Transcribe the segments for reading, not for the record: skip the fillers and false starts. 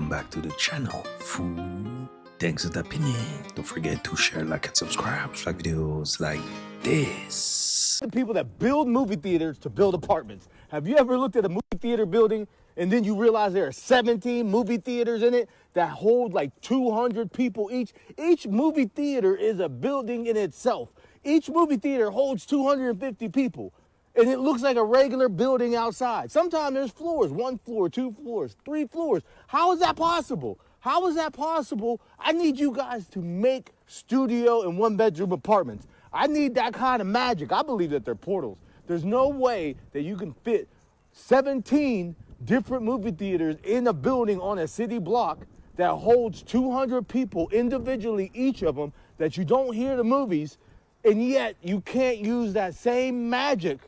welcome back to the channel. Food Thanks for the opinion. Don't forget to share, like, and subscribe. Like videos like this. The people that build movie theaters to build apartments. Have you ever looked at a movie theater building and then you realize there are 17 movie theaters in it that hold like 200 people each? Each movie theater is a building in itself. Each movie theater holds 250 people. And it looks like a regular building outside. Sometimes there's floors, 1 floor, 2 floors, 3 floors. How is that possible? How is that possible? I need you guys to make studio and 1-bedroom apartments. I need that kind of magic. I believe that they're portals. There's no way that you can fit 17 different movie theaters in a building on a city block that holds 200 people individually, each of them, that you don't hear the movies, and yet you can't use that same magic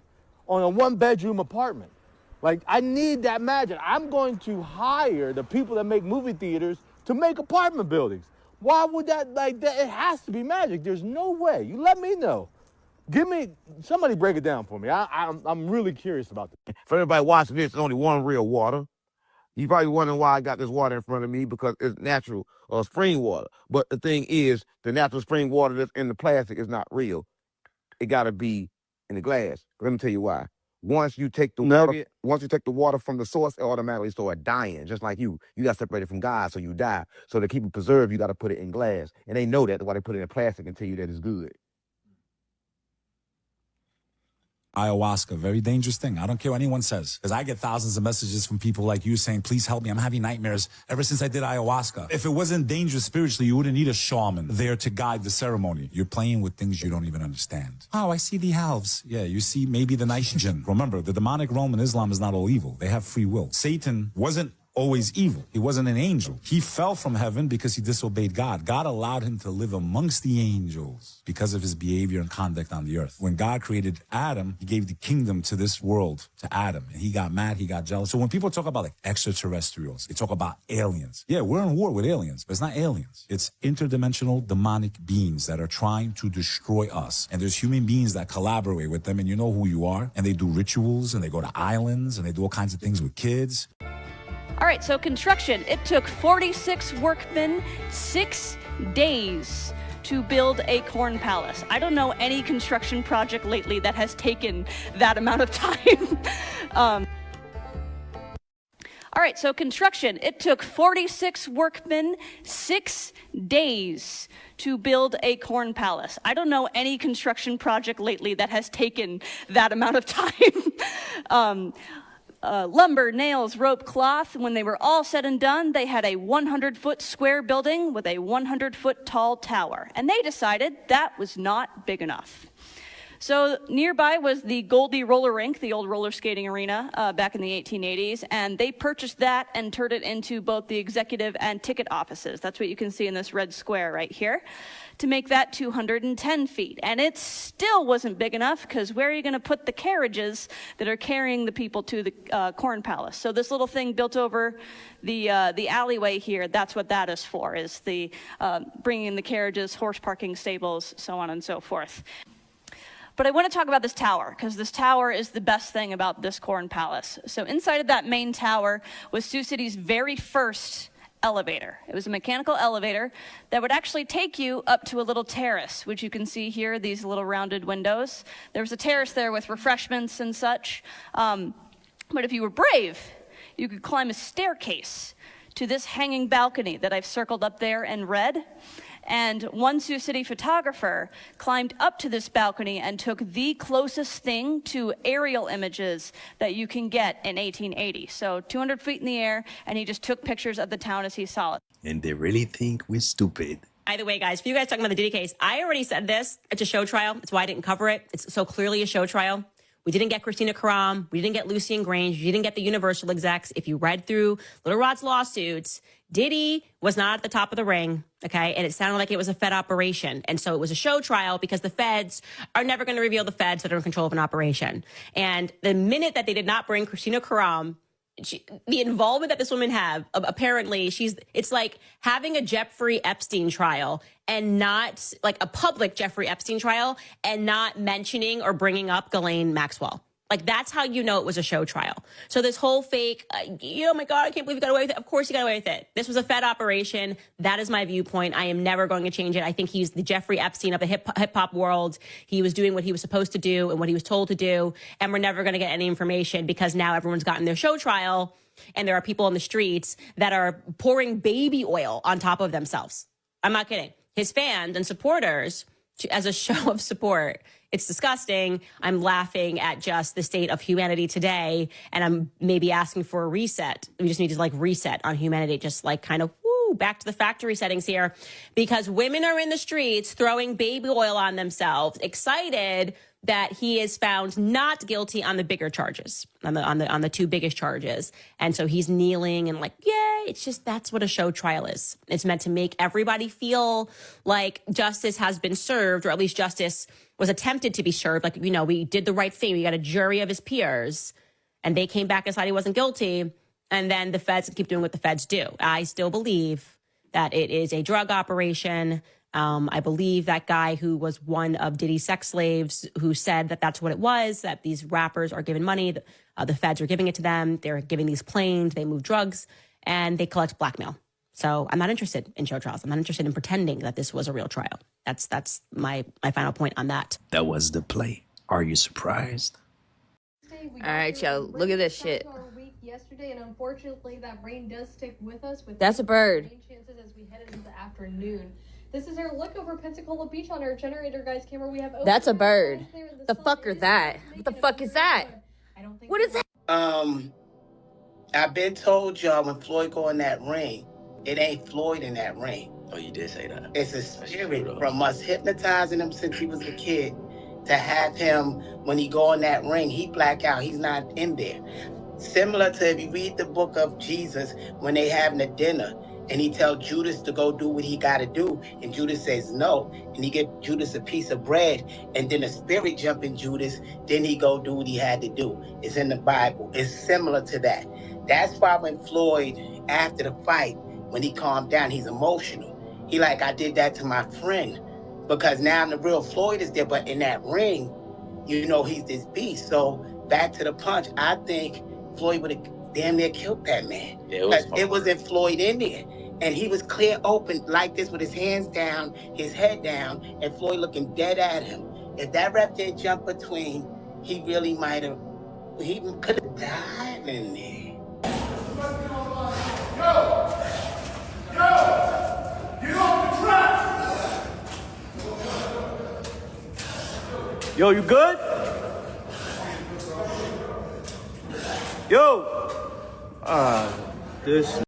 on a 1-bedroom apartment. Like, I need that magic. I'm going to hire the people that make movie theaters to make apartment buildings. Why would that, like that? It has to be magic. There's no way. You let me know. Somebody break it down for me. I'm really curious about this. For everybody watching this, there's only one real water. You probably wondering why I got this water in front of me, because it's natural spring water. But the thing is, the natural spring water that's in the plastic is not real. It got to be in the glass. Let me tell you why. Once you take the water from the source, it automatically start dying. Just like you got separated from God, so you die. So to keep it preserved, you got to put it in glass. And they know that. That's why they put it in plastic and tell you that it's good. Ayahuasca, very dangerous thing. I don't care what anyone says, because I get thousands of messages from people like you saying, please help me, I'm having nightmares ever since I did ayahuasca. If it wasn't dangerous spiritually, you wouldn't need a shaman there to guide the ceremony. You're playing with things you don't even understand. Oh, I see the halves. Yeah, you see maybe the nitrogen. Remember, the demonic realm in Islam is not all evil. They have free will. Satan wasn't always evil. He wasn't an angel. He fell from heaven because he disobeyed God. God allowed him to live amongst the angels because of his behavior and conduct on the earth. When God created Adam, he gave the kingdom to this world to Adam, and he got mad, he got jealous. So when people talk about like extraterrestrials, they talk about aliens. Yeah, we're in war with aliens, but it's not aliens. It's interdimensional demonic beings that are trying to destroy us. And there's human beings that collaborate with them, and you know who you are, and they do rituals, and they go to islands, and they do all kinds of things with kids. All right, so construction. It took 46 workmen 6 days to build a corn palace. I don't know any construction project lately that has taken that amount of time. All right, so construction. It took 46 workmen 6 days to build a corn palace. I don't know any construction project lately that has taken that amount of time. Lumber, nails, rope, cloth. When they were all said and done, they had a 100-foot square building with a 100-foot tall tower. And they decided that was not big enough. So nearby was the Goldie roller rink, the old roller skating arena back in the 1880s, and they purchased that and turned it into both the executive and ticket offices. That's what you can see in this red square right here, to make that 210 feet. And it still wasn't big enough, because where are you going to put the carriages that are carrying the people to the corn palace? So this little thing built over the alleyway here, that's what that is for, is the bringing in the carriages, horse parking stables, so on and so forth. But I want to talk about this tower, because this tower is the best thing about this corn palace. So inside of that main tower was Sioux City's very first elevator. It was a mechanical elevator that would actually take you up to a little terrace, which you can see here, these little rounded windows. There was a terrace there with refreshments and such. But if you were brave, you could climb a staircase to this hanging balcony that I've circled up there in red. And one Sioux City photographer climbed up to this balcony and took the closest thing to aerial images that you can get in 1880. So 200 feet in the air, and he just took pictures of the town as he saw it. And they really think we're stupid. Either way, guys, for you guys talking about the Diddy case, I already said this. It's a show trial. That's why I didn't cover it. It's so clearly a show trial. We didn't get Christina Karam. We didn't get Lucien Grange. We didn't get the Universal execs. If you read through Little Rod's lawsuits, Diddy was not at the top of the ring, okay? And it sounded like it was a Fed operation. And so it was a show trial, because the Feds are never going to reveal the Feds that are in control of an operation. And the minute that they did not bring Christina Karam, the involvement that this woman have, apparently it's like having a Jeffrey Epstein trial, and not like a public Jeffrey Epstein trial, and not mentioning or bringing up Ghislaine Maxwell. Like, that's how you know it was a show trial. So this whole fake, oh my God, I can't believe you got away with it. Of course you got away with it. This was a Fed operation. That is my viewpoint. I am never going to change it. I think he's the Jeffrey Epstein of the hip hop world. He was doing what he was supposed to do and what he was told to do. And we're never going to get any information because now everyone's gotten their show trial and there are people on the streets that are pouring baby oil on top of themselves. I'm not kidding. His fans and supporters, as a show of support, it's disgusting. I'm laughing at just the state of humanity today. And I'm maybe asking for a reset. We just need to like reset on humanity, just like kind of back to the factory settings here, because women are in the streets throwing baby oil on themselves, excited that he is found not guilty on the bigger charges, on the two biggest charges. And so he's kneeling and like, yay, it's just, that's what a show trial is. It's meant to make everybody feel like justice has been served, or at least justice was attempted to be served. Like, you know, we did the right thing. We got a jury of his peers and they came back and said he wasn't guilty. And then the feds keep doing what the feds do. I still believe that it is a drug operation. I believe that guy who was one of Diddy's sex slaves who said that that's what it was, that these rappers are given money, the feds are giving it to them, they're giving these planes, they move drugs, and they collect blackmail. So I'm not interested in show trials. I'm not interested in pretending that this was a real trial. That's my final point on that. That was the play. Are you surprised? All right, yo, look at this shit. Yesterday, and unfortunately, that rain does stick with us. That's a bird. Rain chances as we head into the afternoon. This is our look over Pensacola Beach on our generator guy's camera. We have. That's a bird. The fuck is that? What the fuck is that? What is that? I've been told y'all when Floyd go in that ring, it ain't Floyd in that ring. Oh, you did say that. It's a spirit from us hypnotizing him since he was a kid to have him when he go in that ring, he black out. He's not in there. Similar to if you read the book of Jesus when they having a dinner and he tell Judas to go do what he got to do, and Judas says no, and he give Judas a piece of bread, and then the spirit jump in Judas, then he go do what he had to do. It's in the Bible. It's similar to that. That's why when Floyd, after the fight, when he calmed down, he's emotional. He like, I did that to my friend, because now the real Floyd is there, but in that ring, you know, he's this beast. So back to the punch, I think Floyd would have damn near killed that man. Yeah, it wasn't Floyd in there. And he was clear open like this with his hands down, his head down, and Floyd looking dead at him. If that ref didn't jump between, he really might have, he could have died in there. Get off the track! Yo, you good? Yo! This.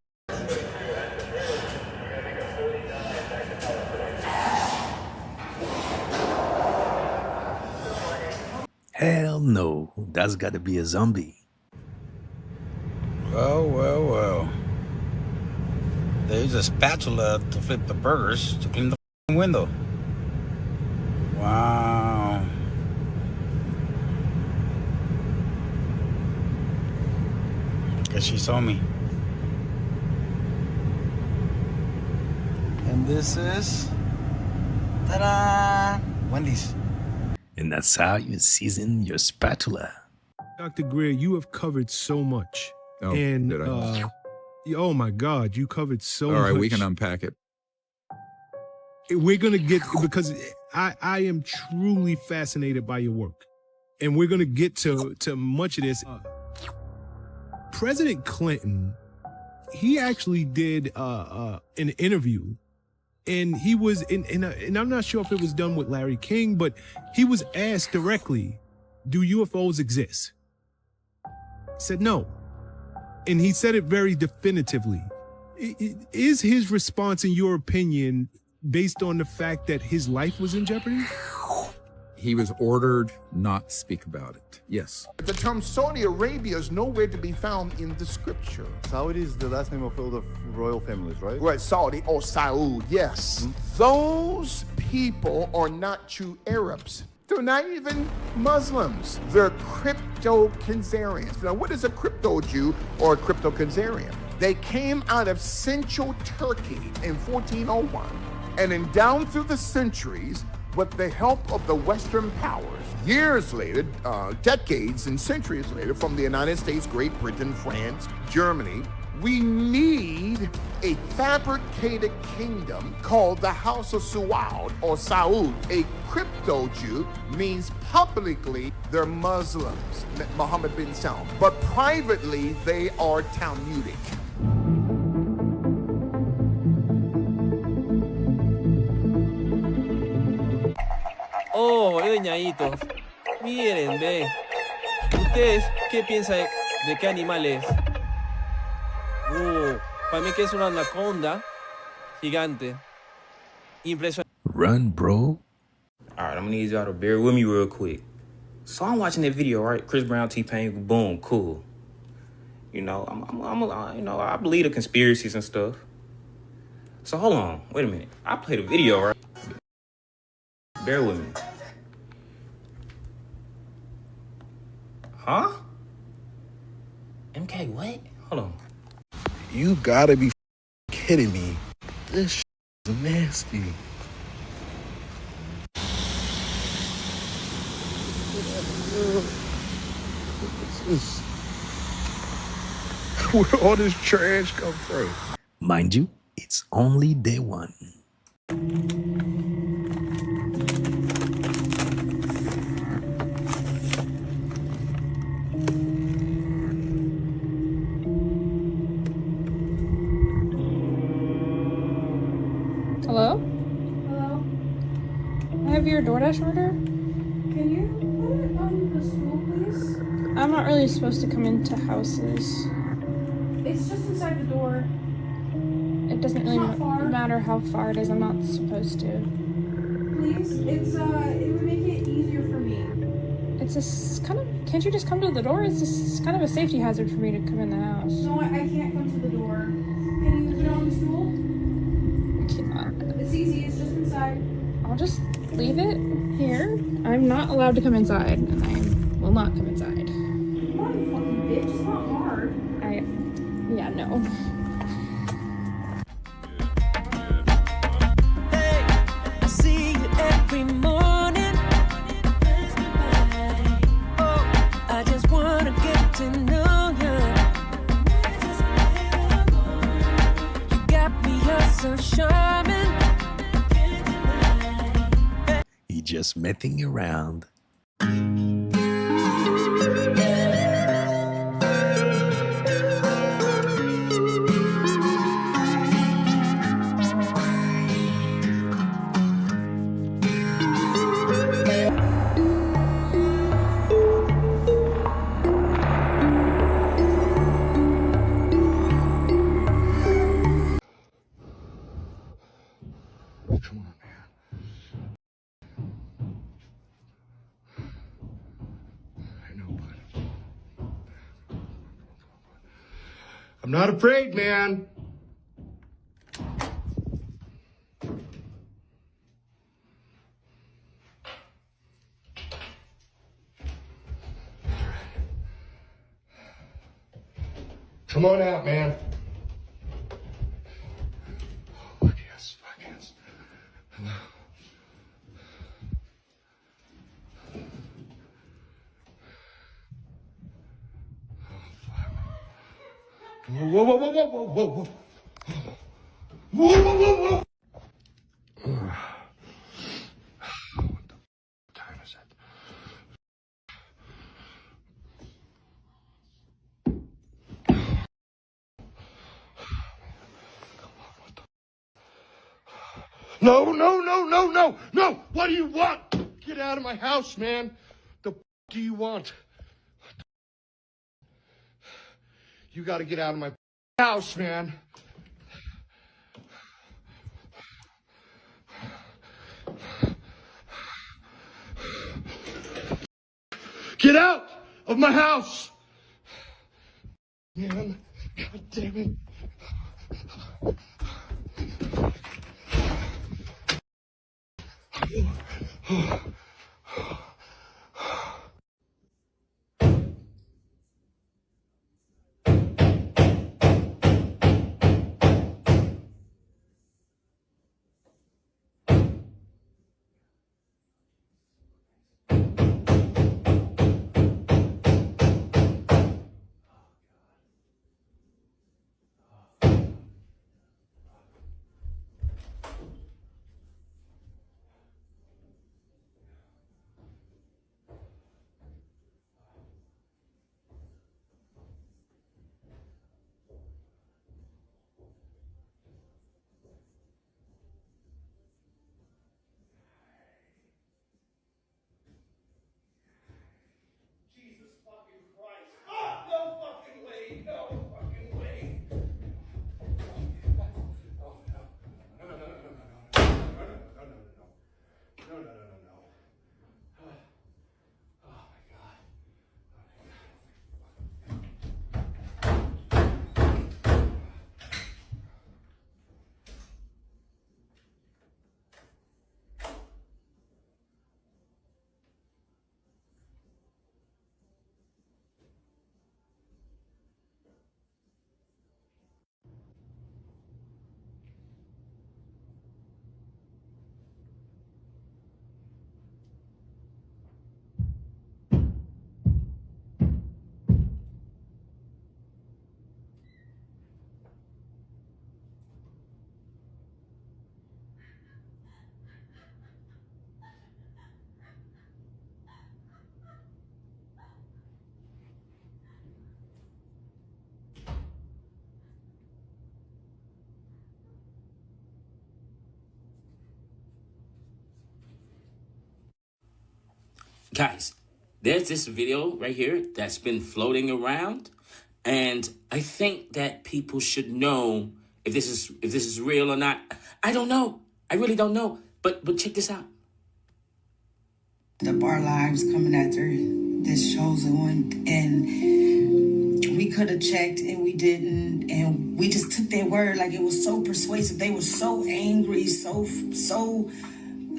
Hell no, that's gotta be a zombie. Well. They use a spatula to flip the burgers to clean the window. Wow. Guess she saw me. And this is, ta-da, Wendy's. And that's how you season your spatula. Dr. Greer, you have covered so much. Oh, and did I? Oh my God, you covered so much. All right, we can unpack it. We're gonna get, because I am truly fascinated by your work, and we're gonna get to much of this. President Clinton, he actually did an interview, and he was and I'm not sure if it was done with Larry King, but he was asked directly, "Do UFOs exist?" He said no. And he said it very definitively. Is his response, in your opinion, based on the fact that his life was in jeopardy? He was ordered not to speak about it. Yes. The term Saudi Arabia is nowhere to be found in the scripture. Saudi is the last name of all the royal families, right? Right, Saudi or Saud, yes. Those people are not true Arabs. They're not even Muslims. They're crypto-Khazarians. Now, what is a crypto-Jew or a crypto-Khazarian? They came out of central Turkey in 1401, and then down through the centuries, with the help of the Western powers. Years later, decades and centuries later, from the United States, Great Britain, France, Germany, we need a fabricated kingdom called the House of Saud or Saud. A crypto Jew means publicly they're Muslims, Mohammed bin Salman, but privately they are Talmudic. Oh, ñañitos. Miren, ve. ¿Ustedes qué piensan de qué animal es? Para mí que es una anaconda gigante. Impresionante. Run, bro. All right, I'm gonna need y'all to bear with me real quick. So I'm watching that video, right? Chris Brown, T-Pain, boom, cool. You know, I believe the conspiracies and stuff. So hold on, wait a minute. I played a video, right? Bear with me. Huh? MK, what? Hold on. You gotta be kidding me. This is nasty. Where all this trash come from? Mind you, it's only day one. Hello? Hello? I have your DoorDash order. Can you put it on the stool, please? I'm not really supposed to come into houses. It's just inside the door. It doesn't really matter how far it is. I'm not supposed to. Please? It would make it easier for me. It's just kind of, can't you just come to the door? It's just kind of a safety hazard for me to come in the house. No, I can't come to the door. Can you put it on the stool? It's easy, it's just inside. I'll just leave it here. I'm not allowed to come inside, and I will not come inside. Come on, you fucking bitch, it's not hard. Yeah, no. Hey, I see you every morning. Oh, I just wanna get to know you. You got me, you're so charming. He just messing around. I'm not afraid, man. Come on out, man. Oh, yes, fuck yes. Hello. Whoa, whoa, whoa, whoa, whoa, whoa, whoa. Whoa, whoa, whoa, whoa. What the time is it? No, no, no, no, no, no! What do you want? Get out of my house, man. The do you want? You gotta get out of my house, man. Get out of my house! Man, God damn it. Guys, there's this video right here that's been floating around, and I think that people should know if this is real or not. I don't know. I really don't know. But check this out. Our lives coming after this chosen one, and we could have checked and we didn't, and we just took their word like it was so persuasive. They were so angry, so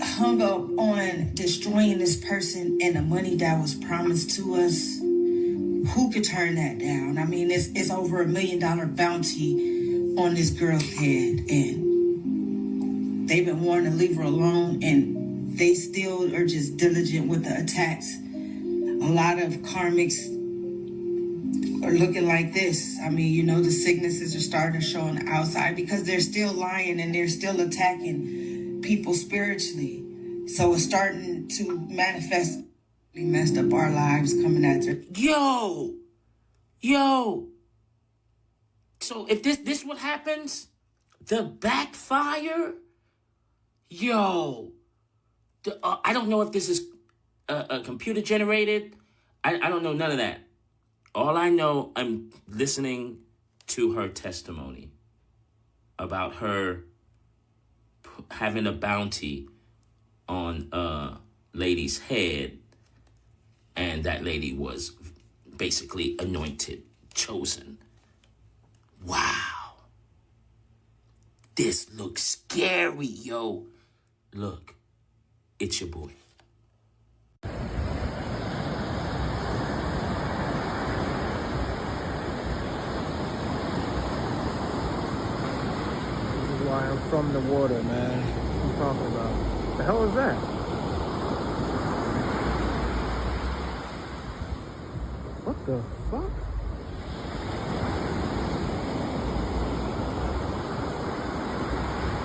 hung up on destroying this person and the money that was promised to us. Who could turn that down? I mean, it's over $1 million bounty on this girl's head, and they've been warned to leave her alone, and they still are just diligent with the attacks. A lot of karmics are looking like this. I mean, you know, the sicknesses are starting to show on the outside because they're still lying and they're still attacking people spiritually. So it's starting to manifest. We messed up our lives coming after. Yo. So if this what happens, the backfire, yo. I don't know if this is a computer generated. I don't know none of that. All I know, I'm listening to her testimony about her having a bounty on a lady's head, and that lady was basically anointed, chosen. Wow. This looks scary, yo. Look. It's your boy. This is why I'm from the water, man. What you talking about? What the hell is that? What the fuck?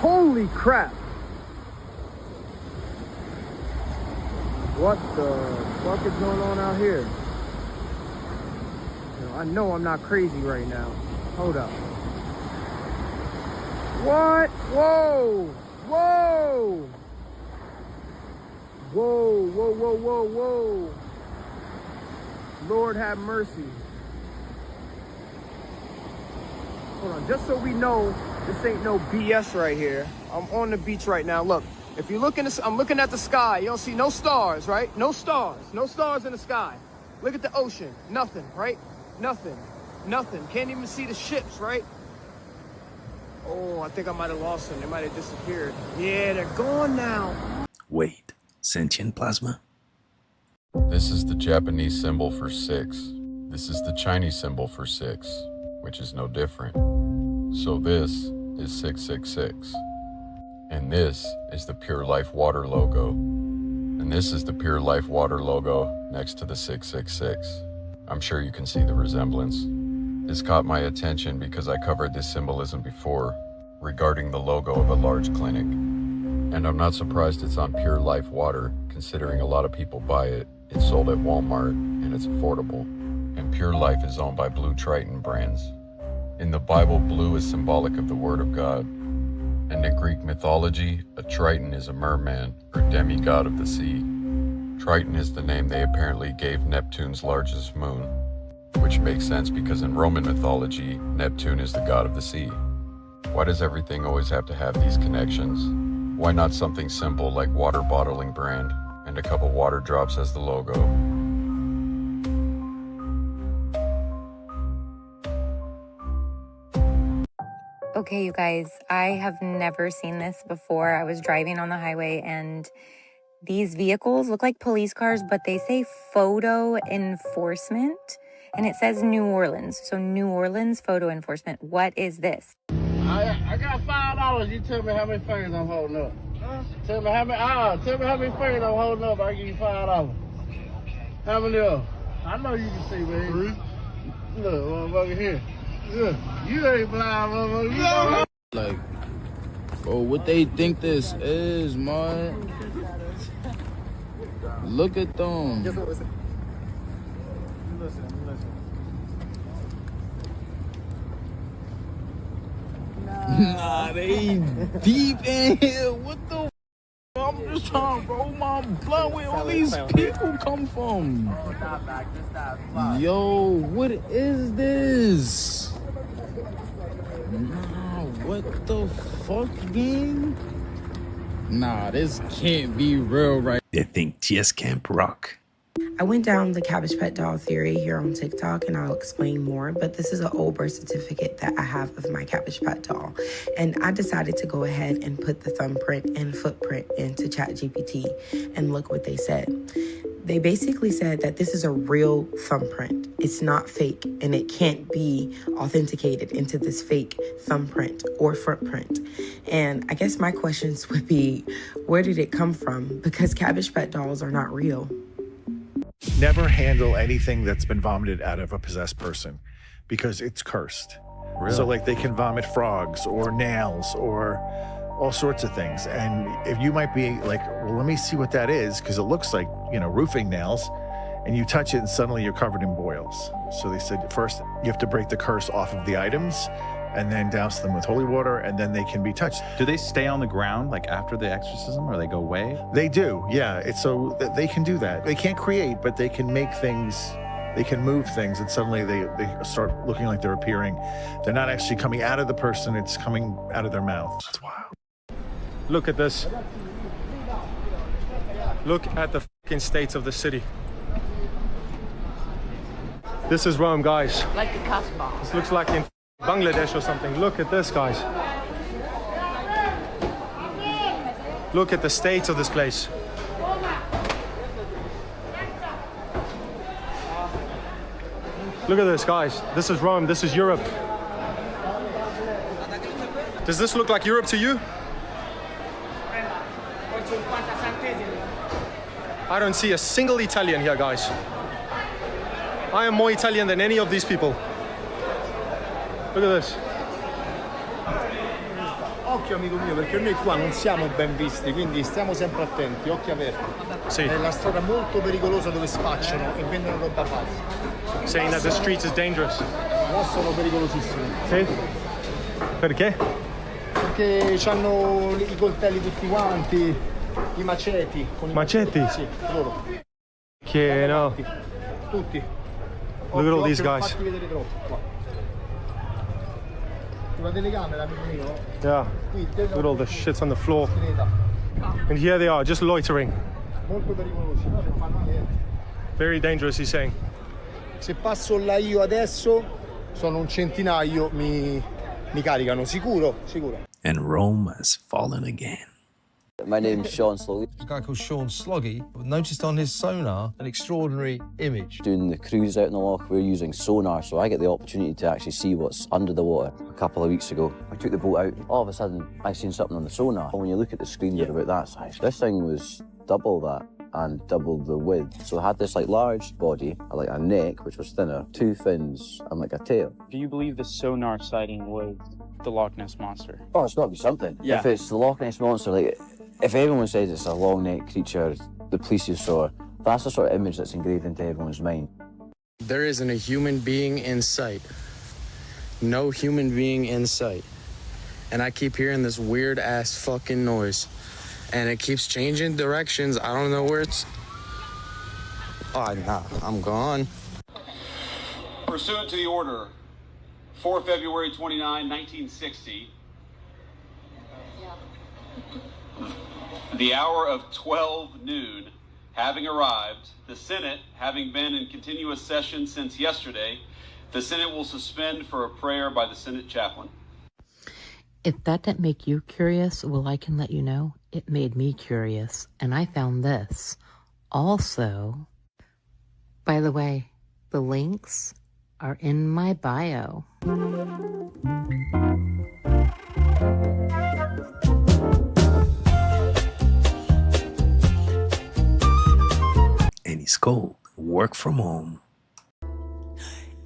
Holy crap! What the fuck is going on out here? I know I'm not crazy right now. Hold up. What? Whoa! Whoa! Whoa, whoa, whoa, whoa, whoa. Lord have mercy. Hold on, just so we know this ain't no BS right here. I'm on the beach right now. Look. If you look I'm looking at the sky. You don't see no stars, right? No stars. No stars in the sky. Look at the ocean. Nothing, right? Nothing. Nothing. Can't even see the ships, right? Oh, I think I might have lost them. They might have disappeared. Yeah, they're gone now. Wait, sentient plasma? This is the Japanese symbol for 6. This is the Chinese symbol for 6, which is no different. So this is 666. And this is the Pure Life Water logo. And this is the Pure Life Water logo next to the 666. I'm sure you can see the resemblance. This caught my attention because I covered this symbolism before regarding the logo of a large clinic. And I'm not surprised it's on Pure Life Water, considering a lot of people buy it. It's sold at Walmart and it's affordable. And Pure Life is owned by Blue Triton brands. In the Bible, blue is symbolic of the Word of God. And in Greek mythology, a Triton is a merman or demigod of the sea. Triton is the name they apparently gave Neptune's largest moon, which makes sense because in Roman mythology, Neptune is the god of the sea. Why does everything always have to have these connections? Why not something simple like water bottling brand and a couple water drops as the logo? Okay, you guys, I have never seen this before. I was driving on the highway and these vehicles look like police cars, but they say photo enforcement and it says New Orleans. So New Orleans photo enforcement. What is this? I got $5. You tell me how many fingers I'm holding up. Huh? Tell me how many fingers I'm holding up. I give you $5. How many of them? I know you can see, man. Look, motherfucker here. Look, you ain't blind, motherfucker. Like, bro, what they think this is, man? Look at them. Listen. Nah, they deep in here. What the f? I'm just trying to roll my blunt. Where all these people come from? Yo, what is this? Nah, what the fuck, gang? Nah, this can't be real, right? They think TS Camp rock. I went down the Cabbage Patch doll theory here on TikTok, and I'll explain more, but this is an old birth certificate that I have of my Cabbage Patch doll. And I decided to go ahead and put the thumbprint and footprint into ChatGPT and look what they said. They basically said that this is a real thumbprint. It's not fake, and it can't be authenticated into this fake thumbprint or footprint. And I guess my questions would be, where did it come from? Because Cabbage Patch dolls are not real. Never handle anything that's been vomited out of a possessed person because it's cursed. Really? So like they can vomit frogs or nails or all sorts of things. And if you might be like, well, let me see what that is, because it looks like, you know, roofing nails, and you touch it and suddenly you're covered in boils. So they said first you have to break the curse off of the items and then douse them with holy water, and then they can be touched. Do they stay on the ground like after the exorcism, or they go away? They do, yeah. It's so they can do that. They can't create, but they can make things, they can move things, and suddenly they start looking like they're appearing. They're not actually coming out of the person, it's coming out of their mouth. That's wild. Look at this. Look at the fucking state of the city. This is Rome, guys. Like the Casbah. This looks like in Bangladesh or something. Look at this, guys. Look at the state of this place. Look at this, guys. This is Rome. This is Europe. Does this look like Europe to you? I don't see a single Italian here, guys. I am more Italian than any of these people. Look at this. Occhio amico mio, perché noi qua non siamo ben visti, quindi stiamo sempre attenti, occhi aperti. Sì. È la strada molto pericolosa dove spacciano e vendono roba falsa. Saying that the street is dangerous. No, sono pericolosissimi. Sì? Perché? Perché hanno i coltelli tutti quanti, i maceti. Con Maceti? Sì, loro. Che no. Tutti. Look at all these non guys. fatti vedere troppo qua. Sulla telecamera, amico mio. Yeah. Look at all the shits on the floor. And here they are, just loitering. Molto pericolosi, no? Non fanno niente. Very dangerous, he's saying. Se passo là io adesso, sono un centinaio, mi caricano, sicuro, sicuro. And Rome has fallen again. My name's Sean Sloggy. A guy called Sean Sloggy noticed on his sonar an extraordinary image. Doing the cruise out in the loch, we're using sonar, so I get the opportunity to actually see what's under the water. A couple of weeks ago, I took the boat out. All of a sudden, I seen something on the sonar. When you look at the screen, they're about that size. This thing was double that and double the width. So it had this like large body, like a neck, which was thinner, two fins, and like a tail. Do you believe the sonar sighting was the Loch Ness Monster? Oh, it's got to be something. Yeah. If it's the Loch Ness Monster, like, if everyone says it's a long-necked creature, the police saw, that's the sort of image that's engraved into everyone's mind. There isn't a human being in sight. No human being in sight. And I keep hearing this weird-ass fucking noise. And it keeps changing directions. I don't know where it's... Oh, nah, I'm gone. Pursuant to the order, 4 February 29, 1960, the hour of 12 noon having arrived, the Senate having been in continuous session since yesterday, the Senate will suspend for a prayer by the Senate chaplain. If that didn't make you curious, well, I can let you know, it made me curious, and I found this. Also, by the way, the links are in my bio. And he's cold. Work from home.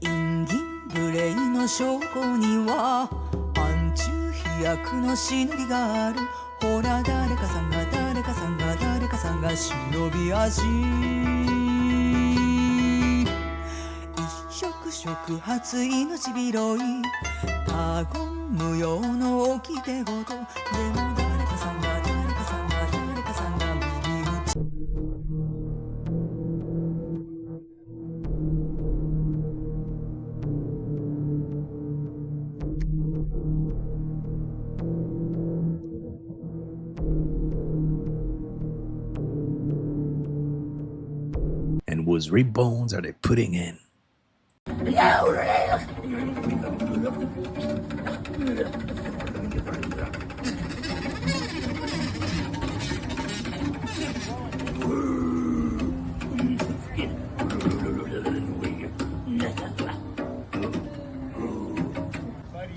陰銀無礼の証拠には暗中飛躍の忍びがある。ほら誰かさんが誰かさんが誰かさんが忍び足。一触触発命拾い他言無用の掟事。でも誰かさんが誰かさんが誰かさんが Whose rib bones are they putting in? Buddy,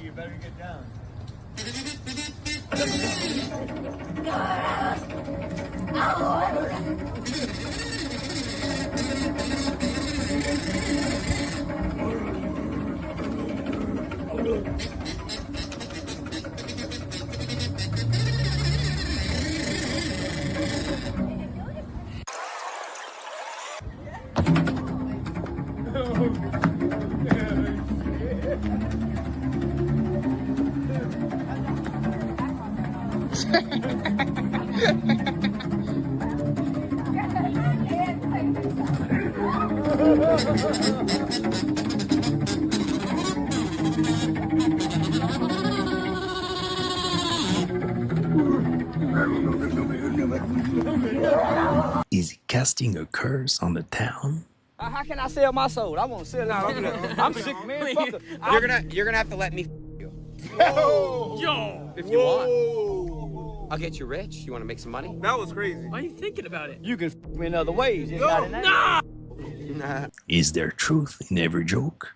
you better get down. Is he casting a curse on the town? How can I sell my soul? I won't sell it. I'm sick, man. Fuck it. You're gonna have to let me you. Yo! If you want. I'll get you rich. You want to make some money? That was crazy. Why are you thinking about it? You can f me in other ways. Nah! Is there truth in every joke?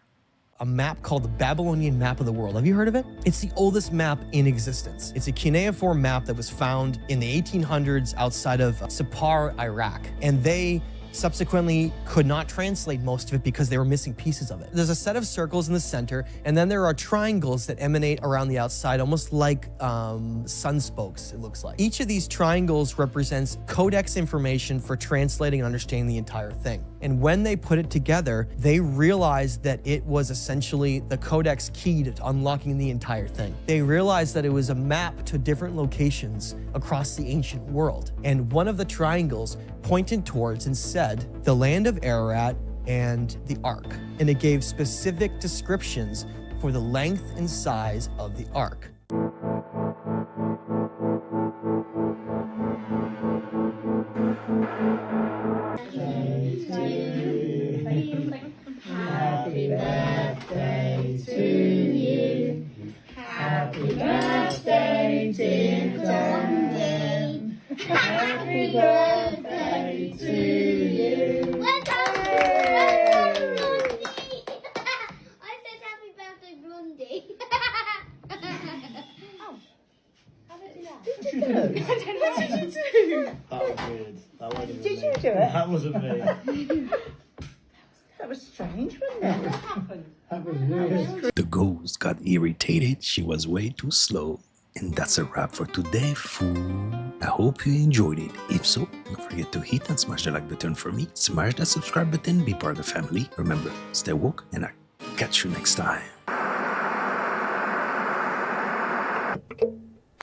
A map called the Babylonian Map of the World. Have you heard of it? It's the oldest map in existence. It's a cuneiform map that was found in the 1800s outside of Sippar, Iraq. And they subsequently could not translate most of it because they were missing pieces of it. There's a set of circles in the center, and then there are triangles that emanate around the outside, almost like sun spokes, it looks like. Each of these triangles represents codex information for translating and understanding the entire thing. And when they put it together, they realized that it was essentially the codex key to unlocking the entire thing. They realized that it was a map to different locations across the ancient world. And one of the triangles pointed towards and said, the land of Ararat and the Ark. And it gave specific descriptions for the length and size of the Ark. Happy birthday to you. Happy birthday, dear John. Happy birthday to you. I said happy birthday, Blondie. Oh, how did you do that? What did you do? That was weird. That wasn't Did me. you do it? That wasn't me. That was strange, wasn't it? What happened? That was weird. The ghost got irritated. She was way too slow. And that's a wrap for today, fool. I hope you enjoyed it. If so, don't forget to hit and smash the like button for me. Smash that subscribe button, be part of the family. Remember, stay woke, and I'll catch you next time.